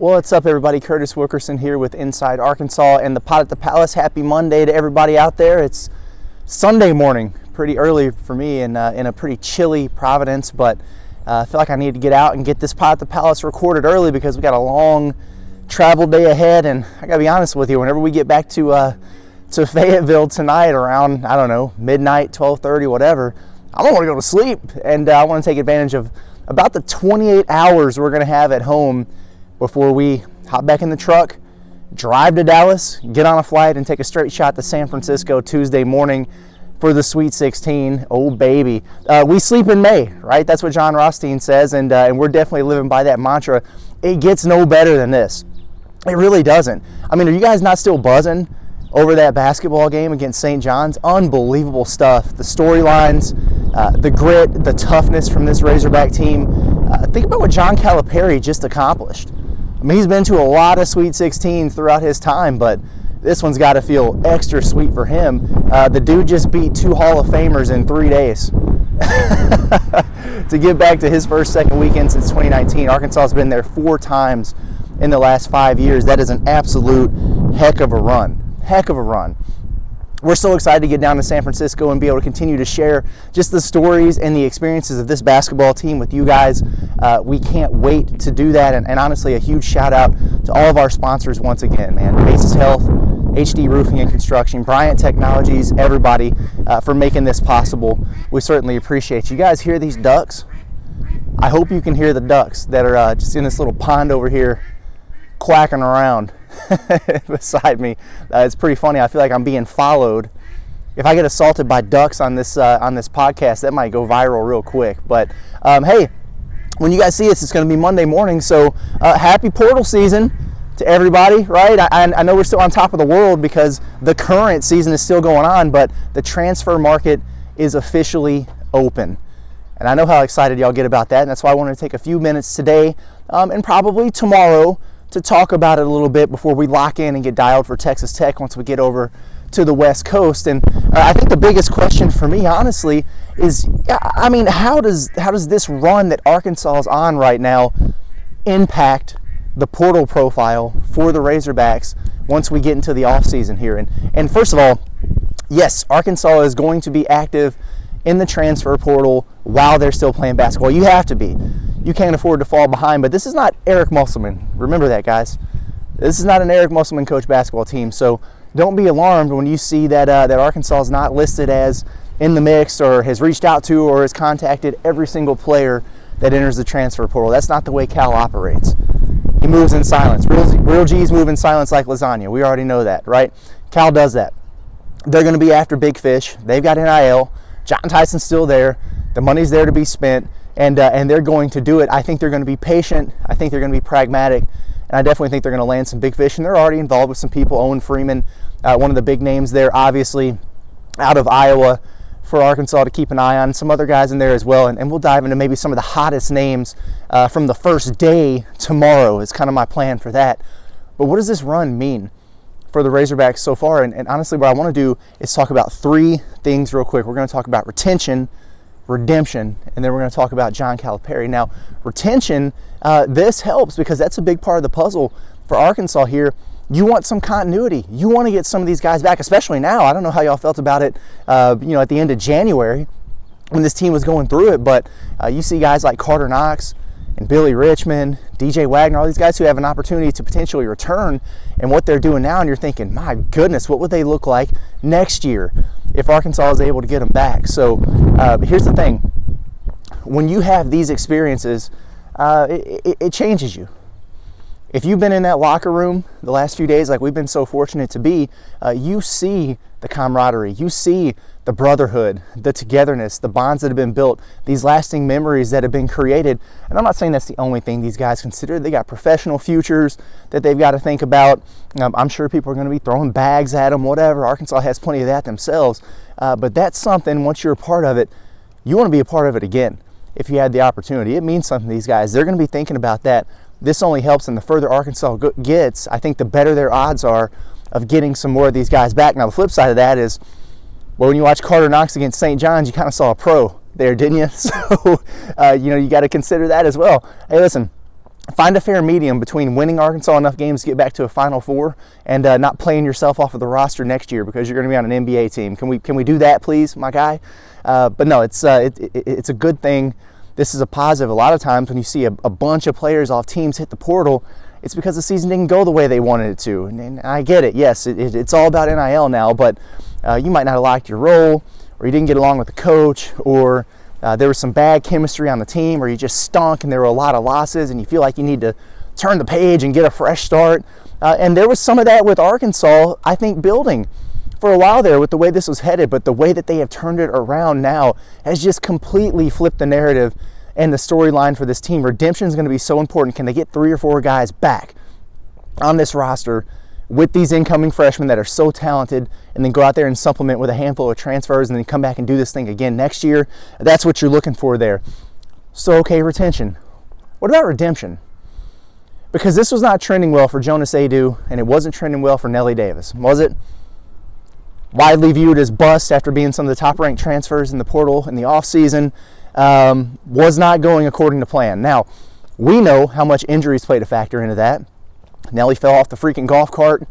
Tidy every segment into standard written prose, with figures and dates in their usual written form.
What's up, everybody? Curtis Wilkerson here with Inside Arkansas and the Pot at the Palace. Happy Monday to everybody out there. It's Sunday morning, pretty early for me in a pretty chilly Providence, but I feel like I need to get out and get this Pot at the Palace recorded early because we got a long travel day ahead. And I gotta be honest with you, whenever we get back to Fayetteville tonight around, I don't know, midnight, 12:30, whatever, I don't want to go to sleep, and I want to take advantage of about the 28 hours we're going to have at home before we hop back in the truck, drive to Dallas, get on a flight, and take a straight shot to San Francisco Tuesday morning for the Sweet 16. Oh, baby. We sleep in May, right? That's what John Rothstein says, and we're definitely living by that mantra. It gets no better than this. It really doesn't. I mean, are you guys not still buzzing over that basketball game against St. John's? Unbelievable stuff. The storylines, the grit, the toughness from this Razorback team. Think about what John Calipari just accomplished. I mean, he's been to a lot of Sweet 16s throughout his time, but this one's got to feel extra sweet for him. The dude just beat 2 Hall of Famers in 3 days. To get back to his second weekend since 2019, Arkansas has been there 4 times in the last 5 years. That is an absolute heck of a run. Heck of a run. We're so excited to get down to San Francisco and be able to continue to share just the stories and the experiences of this basketball team with you guys. We can't wait to do that. And honestly, a huge shout out to all of our sponsors once again, man. Basis Health, HD Roofing and Construction, Bryant Technologies, everybody for making this possible. We certainly appreciate you. Guys hear these ducks? I hope you can hear the ducks that are just in this little pond over here quacking around beside me. It's pretty funny. I feel like I'm being followed. If I get assaulted by ducks on this podcast, that might go viral real quick. But hey, when you guys see us, it's going to be Monday morning. So happy portal season to everybody, right? I know we're still on top of the world because the current season is still going on, but the transfer market is officially open. And I know how excited y'all get about that, and that's why I wanted to take a few minutes today and probably tomorrow to talk about it a little bit before we lock in and get dialed for Texas Tech once we get over to the West Coast. And I think the biggest question for me, honestly, is, I mean, how does this run that Arkansas is on right now impact the portal profile for the Razorbacks once we get into the offseason here? And first of all, yes, Arkansas is going to be active in the transfer portal while they're still playing basketball. You have to be. You can't afford to fall behind, but this is not Eric Musselman. Remember that, guys. This is not an Eric Musselman coach basketball team, so don't be alarmed when you see that Arkansas is not listed as in the mix or has reached out to or has contacted every single player that enters the transfer portal. That's not the way Cal operates. He moves in silence. Real G's move in silence like lasagna. We already know that, right? Cal does that. They're going to be after big fish. They've got NIL. John Tyson's still there. The money's there to be spent. And they're going to do it. I think they're going to be patient. I think they're going to be pragmatic. And I definitely think they're going to land some big fish. And they're already involved with some people. Owen Freeman, one of the big names there, obviously, out of Iowa for Arkansas to keep an eye on. Some other guys in there as well. And we'll dive into maybe some of the hottest names from the first day tomorrow is kind of my plan for that. But what does this run mean for the Razorbacks so far? And honestly, what I want to do is talk about 3 things real quick. We're going to talk about retention, redemption, and then we're going to talk about John Calipari. Now, retention, this helps because that's a big part of the puzzle for Arkansas here. You want some continuity. You want to get some of these guys back, especially now. I don't know how y'all felt about it, at the end of January when this team was going through it, but you see guys like Carter Knox and Billy Richmond, DJ Wagner, all these guys who have an opportunity to potentially return, and what they're doing now, and you're thinking, my goodness, what would they look like next year if Arkansas is able to get them back? So here's the thing. When you have these experiences, it changes you. If you've been in that locker room the last few days like we've been so fortunate to be, you see the camaraderie, you see the brotherhood, the togetherness, the bonds that have been built, these lasting memories that have been created. And I'm not saying that's the only thing these guys consider. They got professional futures that they've got to think about. I'm sure people are going to be throwing bags at them, whatever. Arkansas has plenty of that themselves. But that's something, once you're a part of it, you want to be a part of it again if you had the opportunity. It means something to these guys. They're going to be thinking about that. This only helps, and the further Arkansas gets, I think the better their odds are of getting some more of these guys back. Now, the flip side of that is, well, when you watch Carter Knox against St. John's, you kind of saw a pro there, didn't you? So, you got to consider that as well. Hey, listen, find a fair medium between winning Arkansas enough games to get back to a Final Four and not playing yourself off of the roster next year because you're going to be on an NBA team. Can we do that, please, my guy? But no, it's a good thing. This is a positive. A lot of times when you see a bunch of players off teams hit the portal, it's because the season didn't go the way they wanted it to. And I get it. Yes, it's all about NIL now, but you might not have liked your role, or you didn't get along with the coach, or there was some bad chemistry on the team, or you just stunk and there were a lot of losses and you feel like you need to turn the page and get a fresh start. And there was some of that with Arkansas, I think, building for a while there with the way this was headed, but the way that they have turned it around now has just completely flipped the narrative and the storyline for this team. Redemption is going to be so important. Can they get 3 or 4 guys back on this roster with these incoming freshmen that are so talented, and then go out there and supplement with a handful of transfers and then come back and do this thing again next year? That's what you're looking for there. So, okay, retention. What about redemption? Because this was not trending well for Jonas Aidoo, and it wasn't trending well for Nelly Davis, was it? Widely viewed as bust after being some of the top-ranked transfers in the portal in the offseason, was not going according to plan. Now, we know how much injuries played a factor into that. Nelly fell off the freaking golf cart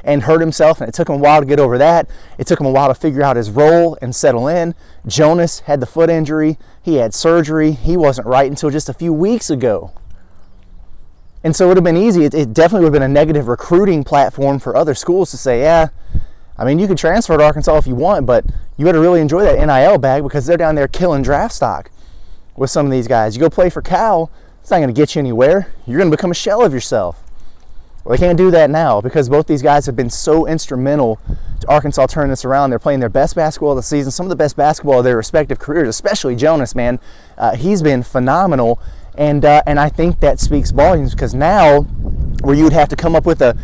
and hurt himself, and it took him a while to get over that. It took him a while to figure out his role and settle in. Jonas had the foot injury. He had surgery. He wasn't right until just a few weeks ago. And so it would have been easy. It definitely would have been a negative recruiting platform for other schools to say, yeah, I mean, you can transfer to Arkansas if you want, but you better really enjoy that NIL bag because they're down there killing draft stock with some of these guys. You go play for Cal, it's not going to get you anywhere. You're going to become a shell of yourself. Well, they can't do that now because both these guys have been so instrumental to Arkansas turning this around. They're playing their best basketball of the season, some of the best basketball of their respective careers, especially Jonas, man. He's been phenomenal, and I think that speaks volumes because now where you would have to come up with a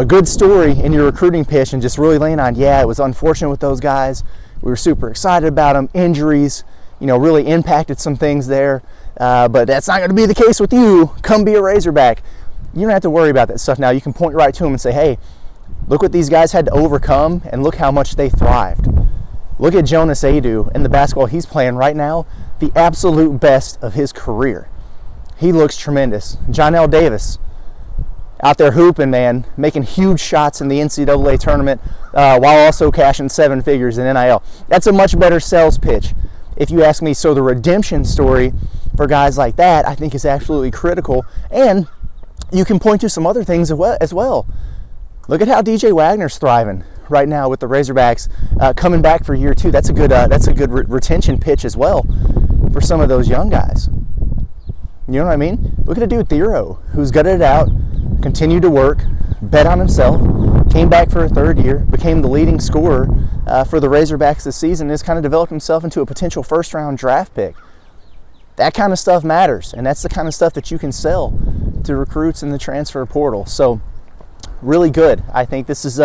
good story in your recruiting pitch and just really lean on, yeah, it was unfortunate with those guys. We were super excited about them. Injuries, really impacted some things there. But that's not going to be the case with you. Come be a Razorback. You don't have to worry about that stuff now. You can point right to them and say, hey, look what these guys had to overcome and look how much they thrived. Look at Jonas Aidoo and the basketball he's playing right now, the absolute best of his career. He looks tremendous. John L. Davis out there hooping, man, making huge shots in the NCAA tournament while also cashing 7 figures in NIL. That's a much better sales pitch, if you ask me. So the redemption story for guys like that, I think, is absolutely critical. And you can point to some other things as well. Look at how DJ Wagner's thriving right now with the Razorbacks coming back for year 2. That's a good retention pitch as well for some of those young guys. You know what I mean? Look at a dude, Thero, who's gutted it out, continued to work, bet on himself, came back for a 3rd year, became the leading scorer for the Razorbacks this season, and has kind of developed himself into a potential first-round draft pick. That kind of stuff matters, and that's the kind of stuff that you can sell to recruits in the transfer portal. So, really good. I think this is,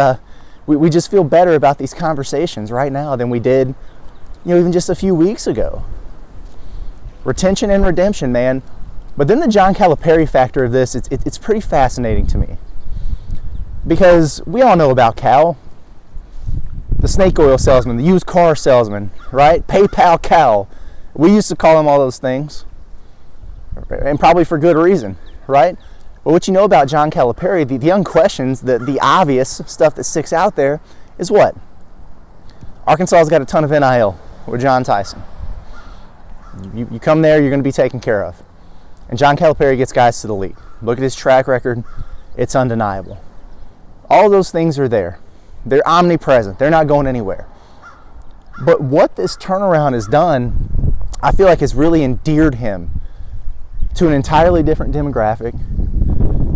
we just feel better about these conversations right now than we did, even just a few weeks ago. Retention and redemption, man. But then the John Calipari factor of this, it's pretty fascinating to me. Because we all know about Cal, the snake oil salesman, the used car salesman, right? PayPal Cal. We used to call him all those things, and probably for good reason, right? But what you know about John Calipari, the young questions, the obvious stuff that sticks out there is what? Arkansas's got a ton of NIL with John Tyson. You come there, you're going to be taken care of. And John Calipari gets guys to the league. Look at his track record. It's undeniable. All those things are there. They're omnipresent. They're not going anywhere. But what this turnaround has done, I feel like, has really endeared him to an entirely different demographic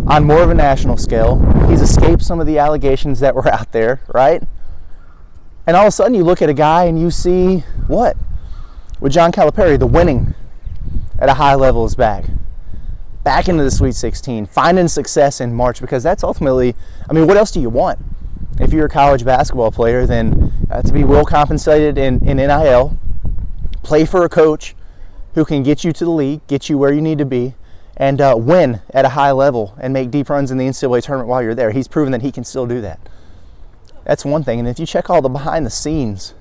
on more of a national scale. He's escaped some of the allegations that were out there, right? And all of a sudden you look at a guy and you see what? With John Calipari, the winning at a high level is back into the Sweet 16, finding success in March, because that's ultimately, what else do you want if you're a college basketball player than to be well compensated in NIL, play for a coach who can get you to the league, get you where you need to be, and win at a high level and make deep runs in the NCAA tournament while you're there. He's proven that he can still do that. That's one thing. And if you check all the behind the scenes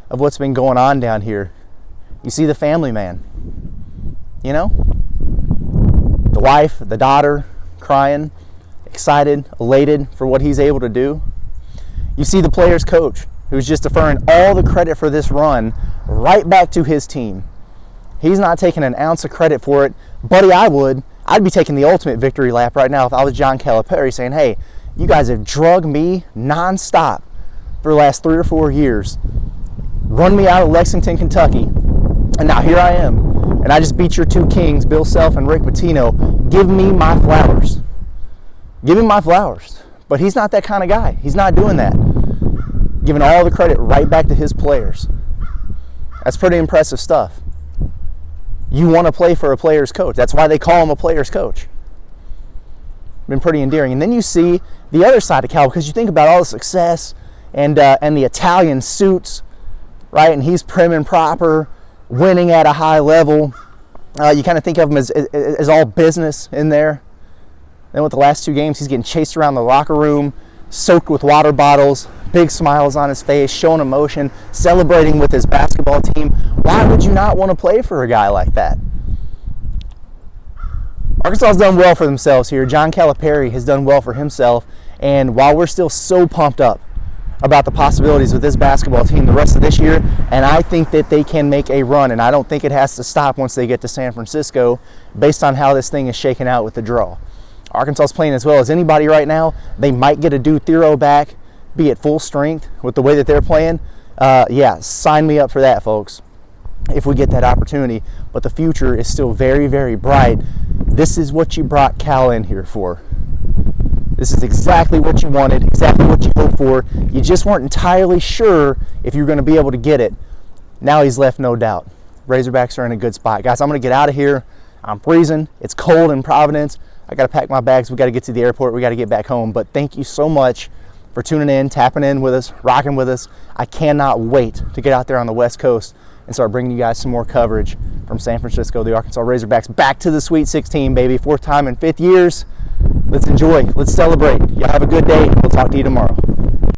of what's been going on down here, you see the family man. the wife, the daughter, crying, excited, elated for what he's able to do. You see the player's coach, who's just deferring all the credit for this run right back to his team. He's not taking an ounce of credit for it. Buddy, I'd be taking the ultimate victory lap right now if I was John Calipari, saying, hey, you guys have drugged me nonstop for the last 3 or 4 years, run me out of Lexington, Kentucky, and now here I am, and I just beat your 2 kings, Bill Self and Rick Pitino. Give me my flowers. Give him my flowers. But he's not that kind of guy. He's not doing that. Giving all the credit right back to his players. That's pretty impressive stuff. You want to play for a player's coach. That's why they call him a player's coach. Been pretty endearing. And then you see the other side of Cal, because you think about all the success and the Italian suits, right? And he's prim and proper, winning at a high level. You kind of think of him as all business in there. Then with the last 2 games, he's getting chased around the locker room, soaked with water bottles, big smiles on his face, showing emotion, celebrating with his basketball team. Why would you not want to play for a guy like that? Arkansas has done well for themselves here. John Calipari has done well for himself. And while we're still so pumped up about the possibilities with this basketball team the rest of this year, and I think that they can make a run, and I don't think it has to stop once they get to San Francisco based on how this thing is shaking out with the draw. Arkansas is playing as well as anybody right now. They might get a Dude Thero back, be at full strength with the way that they're playing. Yeah, sign me up for that, folks, if we get that opportunity. But the future is still very, very bright. This is what you brought Cal in here for. This is exactly what you wanted, exactly what you hoped for. You just weren't entirely sure if you were going to be able to get it. Now he's left no doubt. Razorbacks are in a good spot. Guys, I'm going to get out of here. I'm freezing. It's cold in Providence. I got to pack my bags. We got to get to the airport. We got to get back home. But thank you so much for tuning in, tapping in with us, rocking with us. I cannot wait to get out there on the West Coast and start bringing you guys some more coverage from San Francisco. The Arkansas Razorbacks back to the Sweet 16, baby. 4th time in 5 years. Let's enjoy. Let's celebrate. Y'all have a good day. We'll talk to you tomorrow.